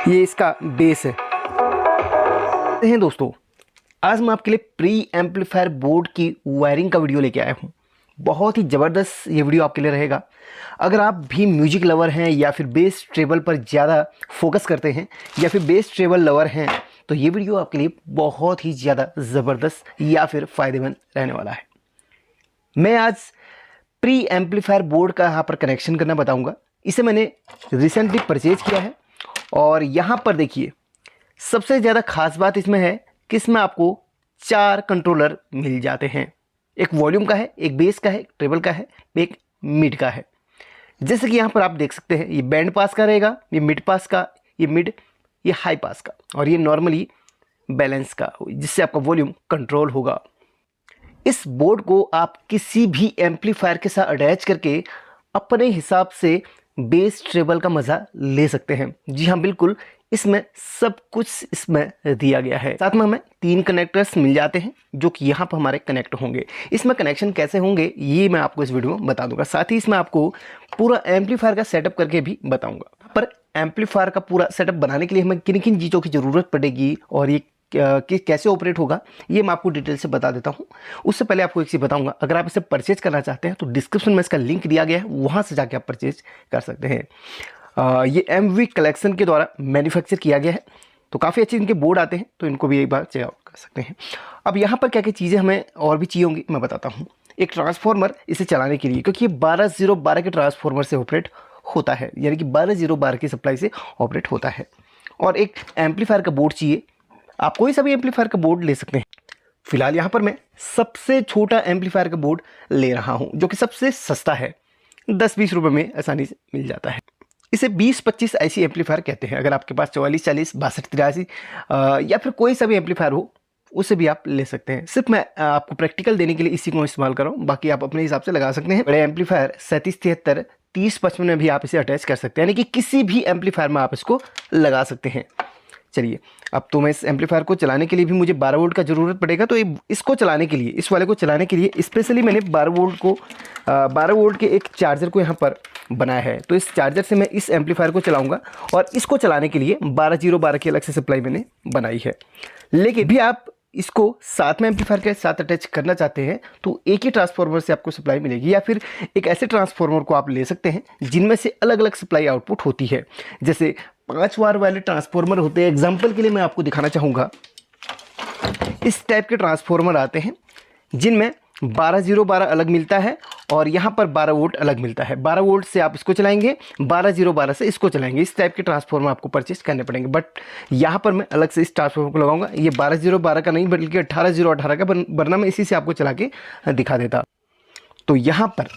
ये इसका बेस है। दोस्तों, आज मैं आपके लिए प्री एम्पलीफायर बोर्ड की वायरिंग का वीडियो लेके आया हूँ। बहुत ही ज़बरदस्त ये वीडियो आपके लिए रहेगा। अगर आप भी म्यूजिक लवर हैं या फिर बेस ट्रेबल पर ज़्यादा फोकस करते हैं या फिर बेस ट्रेबल लवर हैं तो ये वीडियो आपके लिए बहुत ही ज़्यादा ज़बरदस्त या फिर फ़ायदेमंद रहने वाला है। मैं आज प्री एम्पलीफायर बोर्ड का यहाँ पर कनेक्शन करना बताऊँगा। इसे मैंने रिसेंटली परचेज किया है और यहाँ पर देखिए, सबसे ज़्यादा खास बात इसमें है कि इसमें आपको 4 कंट्रोलर मिल जाते हैं। एक वॉल्यूम का है, एक बेस का है, एक ट्रेबल का है, एक मिड का है। जैसे कि यहाँ पर आप देख सकते हैं, ये बैंड पास का रहेगा, ये मिड पास का, ये मिड, ये हाई पास का और ये नॉर्मली बैलेंस का, जिससे आपका वॉल्यूम कंट्रोल होगा। इस बोर्ड को आप किसी भी एम्पलीफायर के साथ अटैच करके अपने हिसाब से बेस ट्रेबल का मज़ा ले सकते हैं। जी हाँ, बिल्कुल, इसमें सब कुछ इसमें दिया गया है। साथ में हमें 3 कनेक्टर्स मिल जाते हैं जो कि यहाँ पर हमारे कनेक्ट होंगे। इसमें कनेक्शन कैसे होंगे ये मैं आपको इस वीडियो में बता दूंगा। साथ ही इसमें आपको पूरा एम्पलीफायर का सेटअप करके भी बताऊंगा। पर एम्पलीफायर का पूरा सेटअप बनाने के लिए हमें किन किन चीज़ों की ज़रूरत पड़ेगी और ये कि कैसे ऑपरेट होगा ये मैं आपको डिटेल से बता देता हूँ। उससे पहले आपको एक चीज़ बताऊंगा, अगर आप इसे परचेज करना चाहते हैं तो डिस्क्रिप्शन में इसका लिंक दिया गया है, वहाँ से जाके आप परचेज कर सकते हैं। ये MV कलेक्शन के द्वारा मैन्युफैक्चर किया गया है, तो काफ़ी अच्छे इनके बोर्ड आते हैं, तो इनको भी एक बार चेकआउट कर सकते हैं। अब यहाँ पर क्या क्या चीज़ें हमें और भी चाहिए होंगी मैं बताता हूँ। एक ट्रांसफार्मर इसे चलाने के लिए, क्योंकि ये 12012 के ट्रांसफार्मर से ऑपरेट होता है, यानी कि 12012 की सप्लाई से ऑपरेट होता है। और एक एम्पलीफायर का बोर्ड चाहिए। आप कोई सा भी एम्पलीफायर का बोर्ड ले सकते हैं। फिलहाल यहाँ पर मैं सबसे छोटा एम्पलीफायर का बोर्ड ले रहा हूँ, जो कि सबसे सस्ता है, 10-20 रुपये में आसानी से मिल जाता है। इसे 20-25 ऐसी एम्पलीफायर कहते हैं। अगर आपके पास 44-40, 62-83 या फिर कोई सा भी एम्पलीफायर हो, उसे भी आप ले सकते हैं। सिर्फ मैं आपको प्रैक्टिकल देने के लिए इसी को इस्तेमाल कर रहा हूँ, बाकी आप अपने हिसाब से लगा सकते हैं। बड़े एम्पलीफायर 37-73, 30-55 में भी आप इसे अटैच कर सकते हैं, यानी कि किसी भी एम्पलीफायर में आप इसको लगा सकते हैं। चलिए, अब तो मैं इस एम्पलीफायर को चलाने के लिए भी मुझे 12 वोल्ट का ज़रूरत पड़ेगा, तो इसको चलाने के लिए, इस वाले को चलाने के लिए स्पेशली मैंने 12 वोल्ट के एक चार्जर को यहाँ पर बनाया है। तो इस चार्जर से मैं इस एम्पलीफायर को चलाऊंगा और इसको चलाने के लिए 12012 की अलग से सप्लाई मैंने बनाई है। लेकिन भी आप इसको साथ में एम्पलीफायर के साथ अटैच करना चाहते हैं तो एक ही ट्रांसफार्मर से आपको सप्लाई मिलेगी, या फिर एक ऐसे ट्रांसफार्मर को आप ले सकते हैं जिनमें से अलग अलग सप्लाई आउटपुट होती है। जैसे 5 वार वाले ट्रांसफार्मर होते हैं। एग्जांपल के लिए मैं आपको दिखाना चाहूँगा, इस टाइप के ट्रांसफार्मर आते हैं जिनमें 12012 अलग मिलता है और यहाँ पर 12 वोल्ट अलग मिलता है। 12 वोल्ट से आप इसको चलाएंगे, 12012 से इसको चलाएंगे। इस टाइप के ट्रांसफार्मर आपको परचेज करने पड़ेंगे। बट यहाँ पर मैं अलग से इस ट्रांसफार्मर को लगाऊंगा। ये 12012 का नहीं बल्कि 18018 का, वरना मैं इसी से आपको चला के दिखा देता। तो यहाँ पर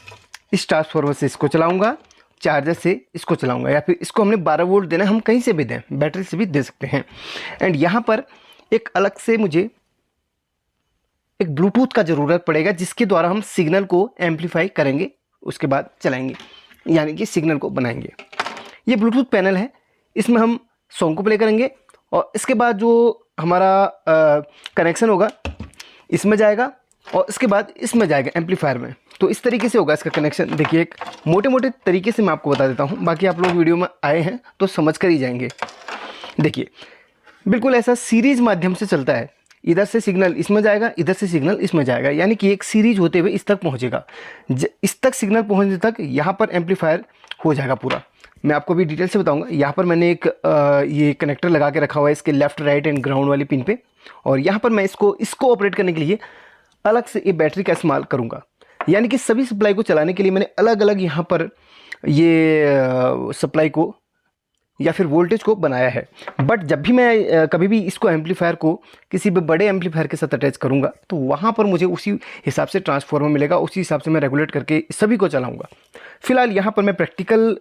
इस ट्रांसफार्मर से इसको चलाऊँगा, चार्जर से इसको चलाऊँगा, या फिर इसको हमने 12 वोल्ट देना, हम कहीं से भी दें, बैटरी से भी दे सकते हैं। एंड यहाँ पर एक अलग से मुझे एक ब्लूटूथ का ज़रूरत पड़ेगा, जिसके द्वारा हम सिग्नल को एम्पलीफाई करेंगे, उसके बाद चलाएंगे, यानी कि सिग्नल को बनाएंगे। ये ब्लूटूथ पैनल है, इसमें हम सॉन्ग को प्ले करेंगे और इसके बाद जो हमारा कनेक्शन होगा इसमें जाएगा और इसके बाद इसमें जाएगा एम्पलीफायर में। तो इस तरीके से होगा इसका कनेक्शन। देखिए, एक मोटे मोटे तरीके से मैं आपको बता देता हूँ, बाकी आप लोग वीडियो में आए हैं तो समझ कर ही जाएंगे। देखिए, बिल्कुल ऐसा सीरीज़ माध्यम से चलता है। इधर से सिग्नल इसमें जाएगा, इधर से सिग्नल इसमें जाएगा, यानी कि एक सीरीज होते हुए इस तक पहुंचेगा। इस तक सिग्नल पहुंचने तक यहाँ पर एम्पलीफायर हो जाएगा पूरा। मैं आपको भी डिटेल से बताऊंगा। यहाँ पर मैंने एक ये कनेक्टर लगा के रखा हुआ है इसके लेफ्ट, राइट एंड ग्राउंड वाली पिन पे, और यहाँ पर मैं इसको ऑपरेट करने के लिए अलग से ये बैटरी का इस्तेमाल करूँगा। यानी कि सभी सप्लाई को चलाने के लिए मैंने अलग अलग यहाँ पर ये सप्लाई को या फिर वोल्टेज को बनाया है। बट जब भी मैं कभी भी इसको एम्पलीफायर को किसी भी बड़े एम्पलीफायर के साथ अटैच करूंगा तो वहाँ पर मुझे उसी हिसाब से ट्रांसफार्मर मिलेगा, उसी हिसाब से मैं रेगुलेट करके सभी को चलाऊंगा। फिलहाल यहाँ पर मैं प्रैक्टिकल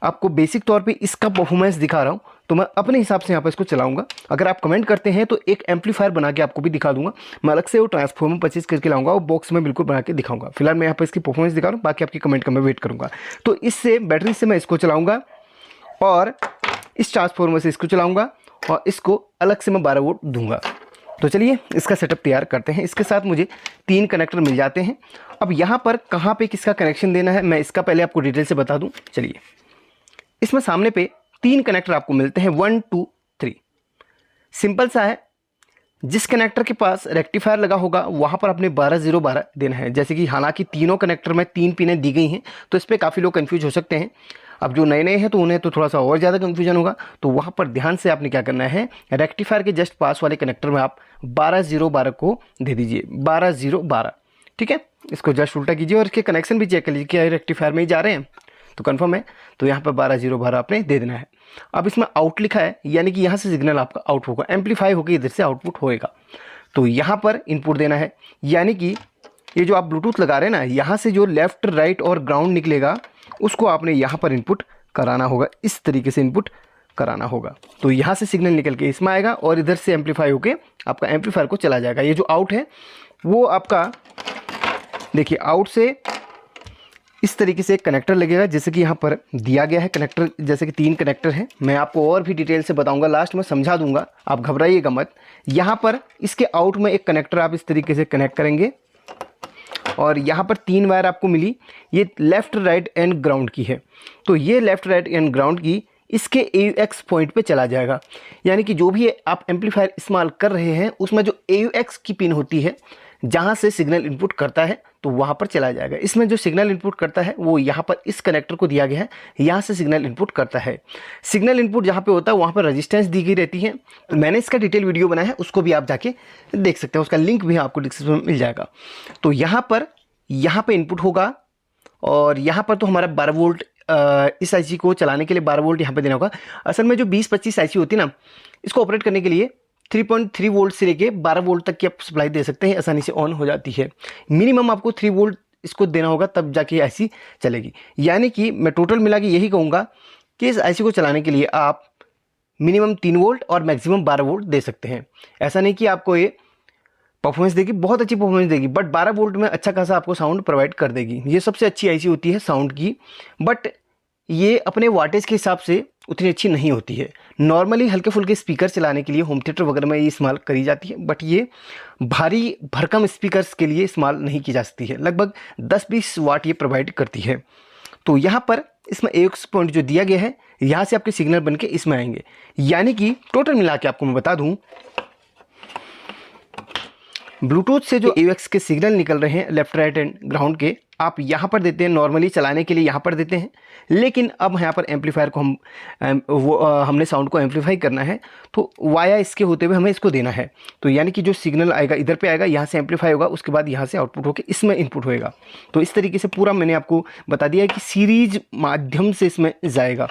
आपको बेसिक तौर पे इसका परफॉर्मेंस दिखा रहा हूँ, तो मैं अपने हिसाब से यहाँ पर इसको चलाऊँगा। अगर आप कमेंट करते हैं तो एक एम्पलीफायर बना के आपको भी दिखा दूँगा। मैं अलग से वो ट्रांसफार्मर परचेज करके लाऊंगा और बॉक्स में बिल्कुल बना के दिखाऊँगा। फिलहाल मैं यहाँ पर इसकी परफॉर्मेंस दिखा रहा हूँ, बाकी आपकी कमेंट का मैं वेट करूँगा। तो इससे बैटरी से मैं इसको चलाऊँगा और इस ट्रांसफार्मर से इसको चलाऊंगा और इसको अलग से मैं 12 वोल्ट दूंगा। तो चलिए इसका सेटअप तैयार करते हैं। इसके साथ मुझे 3 कनेक्टर मिल जाते हैं। अब यहाँ पर कहाँ पे किसका कनेक्शन देना है मैं इसका पहले आपको डिटेल से बता दूं। चलिए, इसमें सामने पे 3 कनेक्टर आपको मिलते हैं, 1 2 3। सिंपल सा है। जिस कनेक्टर के पास रेक्टिफायर लगा होगा वहाँ पर आपने 12-0-12 देना है। जैसे कि हालांकि तीनों कनेक्टर में 3 पिनें दी गई हैं, तो इस पर काफ़ी लोग कन्फ्यूज हो सकते हैं। अब जो नए नए हैं तो उन्हें तो थोड़ा सा और ज़्यादा कन्फ्यूजन होगा, तो वहाँ पर ध्यान से आपने क्या करना है, रेक्टिफायर के जस्ट पास वाले कनेक्टर में आप 12-0-12 को दे दीजिए, 12-0-12। ठीक है, इसको जस्ट उल्टा कीजिए और इसके कनेक्शन भी चेक कर लीजिए क्या रेक्टिफायर में ही जा रहे हैं, तो कन्फर्म है। तो यहाँ पर 12-0-12 आपने दे देना है। अब इसमें आउट लिखा है, यानी कि यहाँ से सिग्नल आपका आउट होगा, एम्पलीफाई होकर इधर से आउटपुट होएगा। तो यहाँ पर इनपुट देना है, यानी कि ये जो आप ब्लूटूथ लगा रहे हैं ना, यहाँ से जो लेफ्ट राइट और ग्राउंड निकलेगा उसको आपने यहाँ पर इनपुट कराना होगा, इस तरीके से इनपुट कराना होगा। तो यहाँ से सिग्नल निकल के इसमें आएगा और इधर से एम्पलीफाई होके आपका एम्पलीफायर को चला जाएगा। ये जो आउट है वो आपका देखिए आउट से इस तरीके से एक कनेक्टर लगेगा, जैसे कि यहाँ पर दिया गया है कनेक्टर, जैसे कि 3 कनेक्टर हैं। मैं आपको और भी डिटेल से बताऊंगा, लास्ट में समझा दूंगा, आप घबराइएगा मत। यहाँ पर इसके आउट में एक कनेक्टर आप इस तरीके से कनेक्ट करेंगे और यहाँ पर 3 वायर आपको मिली, ये लेफ़्ट राइट एंड ग्राउंड की है। तो ये लेफ़्ट राइट एंड ग्राउंड की इसके AUX पॉइंट पे चला जाएगा, यानी कि जो भी आप एम्पलीफायर इस्तेमाल कर रहे हैं उसमें जो AUX की पिन होती है जहाँ से सिग्नल इनपुट करता है तो वहाँ पर चला जाएगा। इसमें जो सिग्नल इनपुट करता है वो यहाँ पर इस कनेक्टर को दिया गया है, यहाँ से सिग्नल इनपुट करता है। सिग्नल इनपुट जहाँ पे होता है वहाँ पर रेजिस्टेंस दी गई रहती है। तो मैंने इसका डिटेल वीडियो बनाया है, उसको भी आप जाके देख सकते हैं, उसका लिंक भी आपको डिस्क्रिप्शन में मिल जाएगा। तो यहाँ पर इनपुट होगा और यहाँ पर तो हमारा 12 वोल्ट इस IC को चलाने के लिए 12 वोल्ट यहाँ पे देना होगा। असल में जो 20-25 IC होती है ना, इसको ऑपरेट करने के लिए 3.3 वोल्ट से लेके 12 वोल्ट तक की आप सप्लाई दे सकते हैं, आसानी से ऑन हो जाती है। मिनिमम आपको 3 वोल्ट इसको देना होगा, तब जाके IC चलेगी। यानी कि मैं टोटल मिला के यही कहूँगा कि इस IC को चलाने के लिए आप मिनिमम 3 वोल्ट और मैक्सिमम 12 वोल्ट दे सकते हैं। ऐसा नहीं कि आपको ये परफॉर्मेंस देगी, बहुत अच्छी परफॉर्मेंस देगी, बट 12 वोल्ट में अच्छा खासा आपको साउंड प्रोवाइड कर देगी। ये सबसे अच्छी IC होती है साउंड की, बट ये अपने वाटेज के हिसाब से उतनी अच्छी नहीं होती है। नॉर्मली हल्के फुल्के स्पीकर चलाने के लिए होम थिएटर वगैरह में ये इस्तेमाल करी जाती है, बट ये भारी भरकम स्पीकर्स के लिए इस्तेमाल नहीं की जा सकती है। लगभग 10-20 वाट ये प्रोवाइड करती है। तो यहाँ पर इसमें AUX पॉइंट जो दिया गया है, यहाँ से आपके सिग्नल बन के इसमें आएंगे। यानी कि टोटल मिला के आपको मैं बता दूँ, ब्लूटूथ से जो AUX के सिग्नल निकल रहे हैं लेफ्ट राइट एंड ग्राउंड के, आप यहाँ पर देते हैं, नॉर्मली चलाने के लिए यहाँ पर देते हैं। लेकिन अब यहाँ पर एम्पलीफायर को हमने साउंड को एम्पलीफाई करना है, तो वाया इसके होते हुए हमें इसको देना है। तो यानी कि जो सिग्नल आएगा इधर पे आएगा, यहाँ से एम्पलीफाई होगा, उसके बाद यहाँ से आउटपुट होकर इसमें इनपुट होएगा। तो इस तरीके से पूरा मैंने आपको बता दिया है कि सीरीज माध्यम से इसमें जाएगा।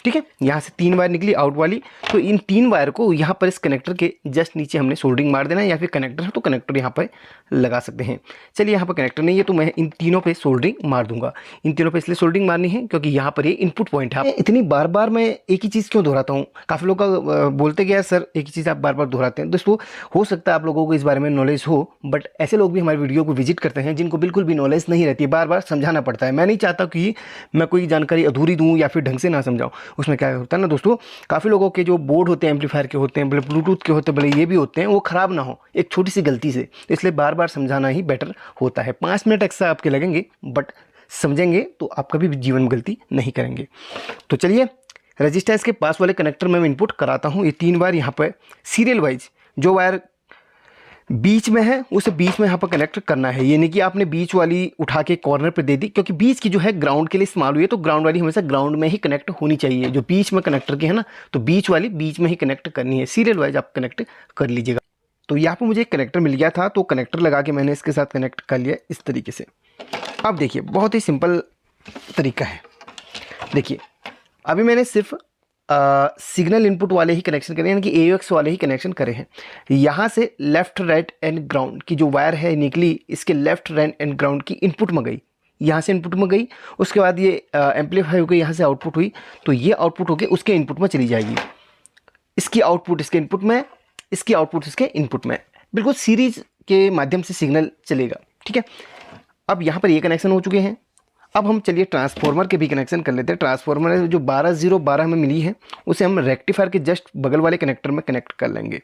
ठीक है, यहाँ से 3 वायर निकली आउट वाली, तो इन 3 वायर को यहाँ पर इस कनेक्टर के जस्ट नीचे हमने सोल्डरिंग मार देना है, या फिर कनेक्टर है तो कनेक्टर यहाँ पर लगा सकते हैं। चलिए यहाँ पर कनेक्टर नहीं है तो मैं इन तीनों पे सोल्डरिंग मार दूंगा। इन तीनों पे इसलिए सोल्डरिंग मारनी है क्योंकि यहाँ पर ये इनपुट पॉइंट है। इतनी बार बार मैं एक ही चीज़ क्यों दोहराता हूँ, काफ़ी लोग का बोलते गया सर एक ही चीज़ आप बार बार दोहराते हैं। दोस्तों हो सकता है आप लोगों को इस बारे में नॉलेज हो, बट ऐसे लोग भी हमारे वीडियो को विजिट करते हैं जिनको बिल्कुल भी नॉलेज नहीं रहती, बार बार समझाना पड़ता है। मैं नहीं चाहता कि मैं कोई जानकारी अधूरी दूँ या फिर ढंग से ना समझाऊँ। उसमें क्या होता है ना दोस्तों, काफ़ी लोगों के जो बोर्ड होते हैं एम्पलीफायर के होते हैं, भले ब्लूटूथ के होते हैं, भले ये भी होते हैं, वो ख़राब ना हो एक छोटी सी गलती से, इसलिए बार बार समझाना ही बेटर होता है। 5 मिनट एक्स्ट्रा आपके लगेंगे, बट समझेंगे तो आप कभी भी जीवन में गलती नहीं करेंगे। तो चलिए रजिस्टर्स के पास वाले कनेक्टर में मैं इनपुट कराता हूँ। ये 3 वायर यहाँ पर सीरियल वाइज जो वायर बीच में है उसे बीच में यहाँ पर कनेक्ट करना है। ये नहीं कि आपने बीच वाली उठा के कॉर्नर पे दे दी, क्योंकि बीच की जो है ग्राउंड के लिए इस्तेमाल हुई है, तो ग्राउंड वाली हमेशा ग्राउंड में ही कनेक्ट होनी चाहिए। जो बीच में कनेक्टर की है ना, तो बीच वाली बीच में ही कनेक्ट करनी है। सीरियल वाइज आप कनेक्ट कर लीजिएगा। तो यहाँ पर मुझे एक कनेक्टर मिल गया था, तो कनेक्टर लगा के मैंने इसके साथ कनेक्ट कर लिया इस तरीके से। अब देखिए बहुत ही सिंपल तरीका है। देखिए अभी मैंने सिर्फ सिग्नल इनपुट वाले ही कनेक्शन करे, यानी कि AUX वाले ही कनेक्शन करे हैं। यहाँ से लेफ्ट राइट एंड ग्राउंड की जो वायर है निकली, इसके लेफ्ट राइट एंड ग्राउंड की इनपुट में गई, यहाँ से इनपुट में गई, उसके बाद ये एम्पलीफाई होकर यहाँ से आउटपुट हुई, तो ये आउटपुट होकर उसके इनपुट में चली जाएगी। इसकी आउटपुट इसके इनपुट में, इसकी आउटपुट इसके इनपुट में, बिल्कुल सीरीज के माध्यम से सिग्नल चलेगा। ठीक है, अब यहाँ पर ये कनेक्शन हो चुके हैं। अब हम चलिए ट्रांसफार्मर के भी कनेक्शन कर लेते हैं। ट्रांसफार्मर जो 12-0-12 हमें मिली है, उसे हम रेक्टिफायर के जस्ट बगल वाले कनेक्टर में कनेक्ट कर लेंगे।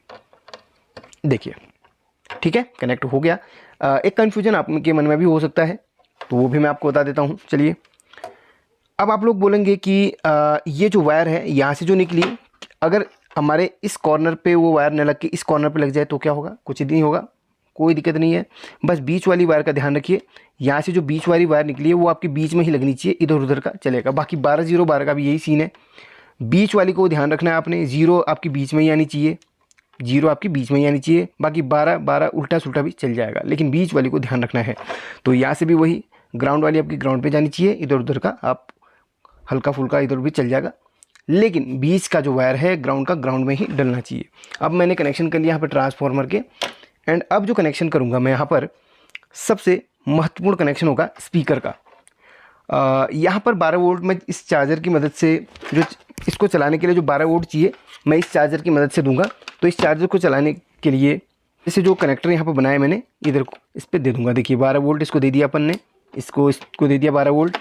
देखिए ठीक है, कनेक्ट हो गया। एक कन्फ्यूजन आपके मन में भी हो सकता है, तो वो भी मैं आपको बता देता हूँ। चलिए अब आप लोग बोलेंगे कि ये जो वायर है यहाँ से जो निकली, अगर हमारे इस कॉर्नर पे वो वायर न लग के इस कॉर्नर पे लग जाए तो क्या होगा? कुछ नहीं होगा, कोई दिक्कत नहीं है। बस बीच वाली वायर का ध्यान रखिए, यहाँ से जो बीच वाली वायर निकली है वो आपके बीच में ही लगनी चाहिए, इधर उधर का चलेगा। बाकी 12-0-12 का भी यही सीन है, बीच वाली को ध्यान रखना है आपने, 0 आपकी बीच में ही आनी चाहिए, 0 आपकी बीच में ही आनी चाहिए। बाकी 12-12 उल्टा सुल्टा भी चल जाएगा, लेकिन बीच वाली को ध्यान रखना है। तो यहाँ से भी वही ग्राउंड वाली आपकी ग्राउंड पे जानी चाहिए, इधर उधर का आप हल्का फुल्का इधर भी चल जाएगा, लेकिन बीच का जो वायर है ग्राउंड का ग्राउंड में ही डलना चाहिए। अब मैंने कनेक्शन कर लिया यहाँ पर ट्रांसफार्मर के, एंड अब जो कनेक्शन करूँगा मैं यहाँ पर, सबसे महत्वपूर्ण कनेक्शन होगा स्पीकर का। यहाँ पर 12 वोल्ट में इस चार्जर की मदद से, जो इसको चलाने के लिए जो 12 वोल्ट चाहिए मैं इस चार्जर की मदद से दूंगा। तो इस चार्जर को चलाने के लिए इसे जो कनेक्टर यहाँ पर बनाया मैंने, इधर को इस पर दे दूंगा। देखिए 12 वोल्ट इसको दे दिया अपन ने, इसको दे दिया 12 वोल्ट।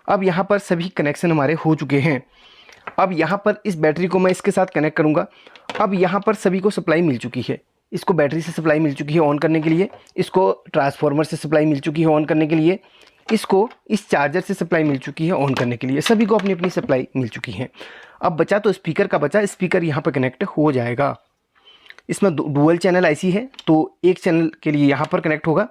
अब यहाँ पर सभी कनेक्शन हमारे हो चुके हैं। अब यहाँ पर इस बैटरी को मैं इसके साथ कनेक्ट करूँगा। अब यहाँ पर सभी को सप्लाई मिल चुकी है, इसको बैटरी से सप्लाई मिल चुकी है ऑन करने के लिए, इसको ट्रांसफार्मर से सप्लाई मिल चुकी है ऑन करने के लिए, इसको इस चार्जर से सप्लाई मिल चुकी है ऑन करने के लिए, सभी को अपनी अपनी सप्लाई मिल चुकी है। अब बचा तो स्पीकर का बचा, स्पीकर यहाँ पर कनेक्ट हो जाएगा। इसमें डुअल चैनल आईसी है, तो एक चैनल के लिए यहाँ पर कनेक्ट होगा,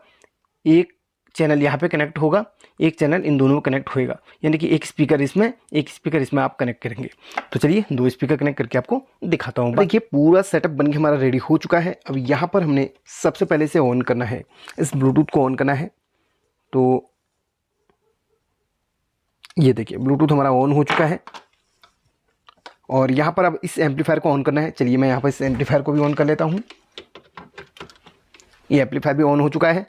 एक चैनल यहाँ पे कनेक्ट होगा, एक चैनल इन दोनों में कनेक्ट होएगा, यानी कि एक स्पीकर इसमें, एक स्पीकर इसमें आप कनेक्ट करेंगे। तो चलिए 2 स्पीकर कनेक्ट करके आपको दिखाता हूँ। देखिए पूरा सेटअप बन के हमारा रेडी हो चुका है। अब यहाँ पर हमने सबसे पहले से ऑन करना है, इस ब्लूटूथ को ऑन करना है। तो ये देखिए ब्लूटूथ हमारा ऑन हो चुका है, और यहाँ पर अब इस एम्पलीफायर को ऑन करना है। चलिए मैं यहाँ पर इस एम्पलीफायर को भी ऑन कर लेता हूँ। ये एम्पलीफायर भी ऑन हो चुका है।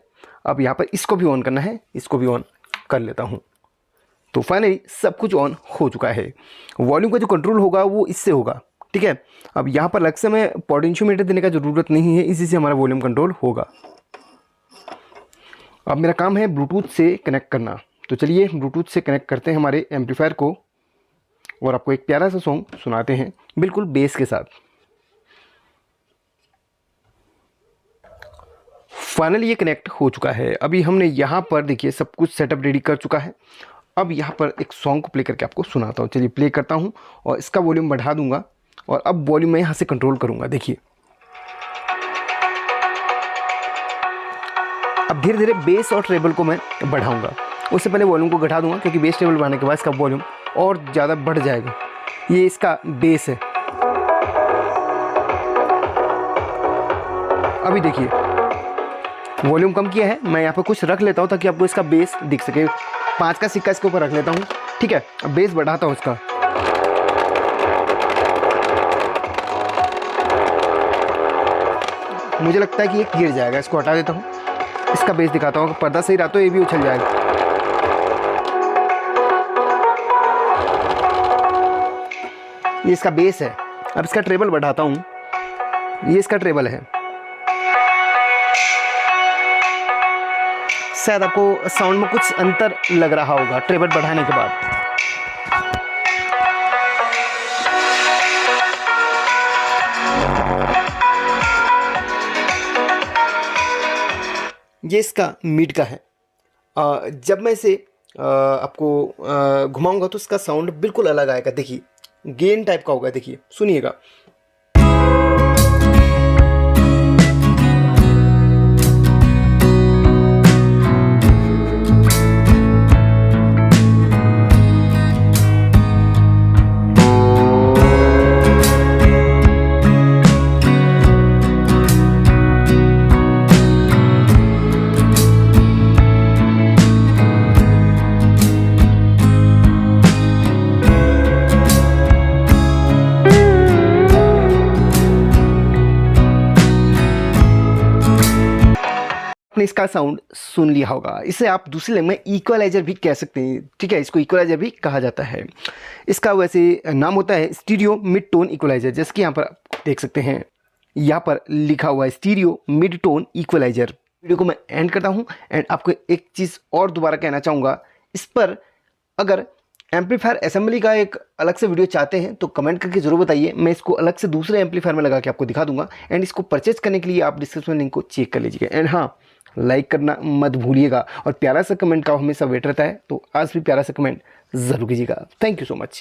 अब यहाँ पर इसको भी ऑन करना है, इसको भी ऑन कर लेता हूँ। तो फाइनली सब कुछ ऑन हो चुका है। वॉल्यूम का जो कंट्रोल होगा वो इससे होगा, ठीक है। अब यहाँ पर अलग से मैं पोटेंशियोमीटर देने का ज़रूरत नहीं है, इसी से हमारा वॉल्यूम कंट्रोल होगा। अब मेरा काम है ब्लूटूथ से कनेक्ट करना। तो चलिए ब्लूटूथ से कनेक्ट करते हैं हमारे एम्पलीफायर को, और आपको एक प्यारा सा सॉन्ग सुनाते हैं बिल्कुल बेस के साथ। फाइनली ये कनेक्ट हो चुका है। अभी हमने यहाँ पर देखिए सब कुछ सेटअप रेडी कर चुका है। अब यहाँ पर एक सॉन्ग को प्ले करके आपको सुनाता हूँ। चलिए प्ले करता हूँ, और इसका वॉल्यूम बढ़ा दूंगा, और अब वॉल्यूम मैं यहाँ से कंट्रोल करूँगा। देखिए अब धीरे धीरे बेस और ट्रेबल को मैं बढ़ाऊँगा। उससे पहले वॉल्यूम को घटा दूंगा, क्योंकि बेस ट्रेबल बढ़ाने के बाद इसका वॉल्यूम और ज़्यादा बढ़ जाएगा। ये इसका बेस है। अभी देखिए वॉल्यूम कम किया है, मैं यहाँ पर कुछ रख लेता हूँ ताकि आपको इसका बेस दिख सके। 5 का सिक्का इसके ऊपर रख लेता हूँ, ठीक है। अब बेस बढ़ाता हूँ इसका। मुझे लगता है कि ये गिर जाएगा, इसको हटा देता हूँ। इसका बेस दिखाता हूँ, पर्दा सही रहा तो ये भी उछल जाएगा। ये इसका बेस है। अब इसका ट्रेबल बढ़ाता हूँ, ये इसका ट्रेबल है। शायद आपको साउंड में कुछ अंतर लग रहा होगा ट्रेबल बढ़ाने के बाद। ये इसका मिड का है। जब मैं इसे आपको घुमाऊंगा तो इसका साउंड बिल्कुल अलग आएगा। देखिए गेन टाइप का होगा, देखिए सुनिएगा। आपने इसका साउंड सुन लिया होगा। इसे आप दूसरी लैंग्वेज में इक्वलाइजर भी कह सकते हैं, ठीक है। इसको इक्वलाइजर भी कहा जाता है। इसका वैसे नाम होता है स्टीरियो मिड टोन इक्वलाइजर, जैसे कि यहाँ पर आप देख सकते हैं, यहाँ पर लिखा हुआ है stereo mid tone equaliser. Video को मैं एंड करता हूँ, एंड आपको एक चीज़ और दोबारा कहना चाहूँगा। इस पर अगर एम्पलीफायर असेंबली का एक अलग से वीडियो चाहते हैं तो कमेंट करके जरूर बताइए, मैं इसको अलग से दूसरे एम्पलीफायर में लगा के आपको दिखा दूंगा। एंड इसको परचेज करने के लिए आप डिस्क्रिप्शन लिंक को चेक कर लीजिएगा। एंड हाँ, लाइक करना मत भूलिएगा, और प्यारा सा कमेंट का हमेशा वेट रहता है, तो आज भी प्यारा सा कमेंट ज़रूर कीजिएगा। Thank you so much.